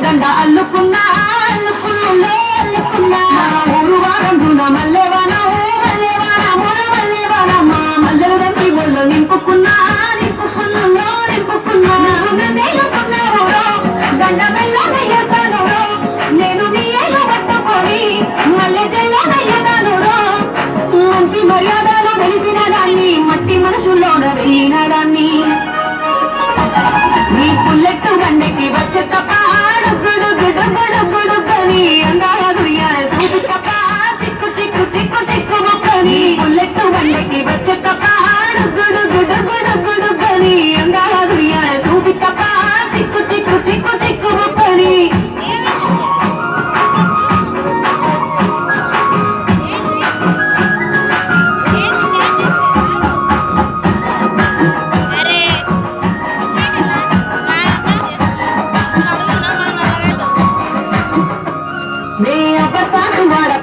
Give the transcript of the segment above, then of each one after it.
దండ అల్లుకున్నా అల్లుకున్నా అల్లుకున్నా ఊరు వారందున మల్లెవాన మల్లెవాన మూల మల్లెవాన మా మల్లెలు రంగి ఒళ్ళు నింపుకున్నా నింపుకున్నా నింపుకున్నా మేలుకున్నావు దండ మెల్లనయ్యేసాను నేను నీ ఏలు పట్టుకొని మల్లె చెల్లనయ్యేదాను మంచి మర్యాదలో వెలిసిన దాన్ని మట్టి మనసులోన వెళ్ళిన దాన్ని నీ పుల్లెట్టు గండకి వచ్చే తప్ప గుడుగుడుగుడుగుడుగని అందాల దుర్యాల సూచి తప్ప చిక్కు చిక్కు చిక్కు చిక్కు మొక్కని పుల్లెట్టు గండకి వచ్చే తప్ప గుడుగుడుగుడుగుడుగని అందాల దుర్యాల సూచి తప్ప చిక్కు చిక్కు చిక్కు చిక్కు మొక్కని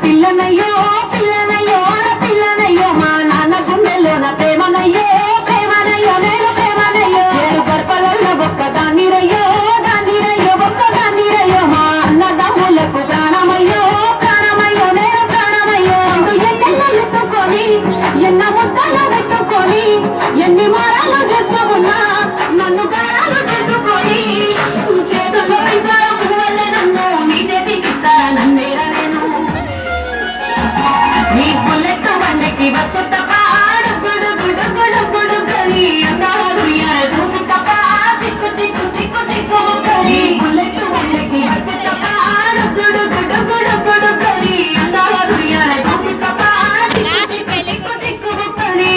పిల్లనయ్యో పిల్లనయ్యో పిల్లనయ్యో మా నాన్న గుండెల్లోన ప్రేమనయ్యో ప్రేమనయ్యో నేను ప్రేమనయ్యో ఏడు గర్భలలో ఒక్క దాన్నిరయ్యో దాన్నిరయ్యో ఒక్క దాన్నిరయ్యో మా అన్నదమ్ములకు ప్రాణమయ్యో ప్రాణమయ్యో నేను ప్రాణమయ్యో ఎన్నెల్ల ఎత్తుకొని ఎన్న ముద్దలు పెట్టుకొని ఎన్ని మారాలు చేసుకున్నా నన్ను గారాలు చేసుకొని చేతుల్లో పెంచారు పువ్వులే నన్ను నీ చేతికి ఇస్తారా నన్నేరా నేను నీ పుల్లెట్టు బండకి వచ్చే తప్ప గుడుగుడుగుడుగుడుగని అందాల దుర్యాల సూచి తప్ప చిక్కు చిక్కు చిక్కు చిక్కు మొక్కని పుల్లెట్టు బండకి వచ్చే తప్ప గుడుగుడుగుడుగుడుగని అందాల దుర్యాల సూచి తప్ప చిక్కు చిక్కు చిక్కు చిక్కు మొక్కని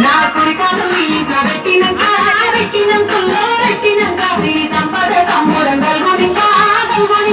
నా కుడికాలు ఇంట్లో పెట్టినాక శ్రీ సంపద సంబూరం కలుగునికా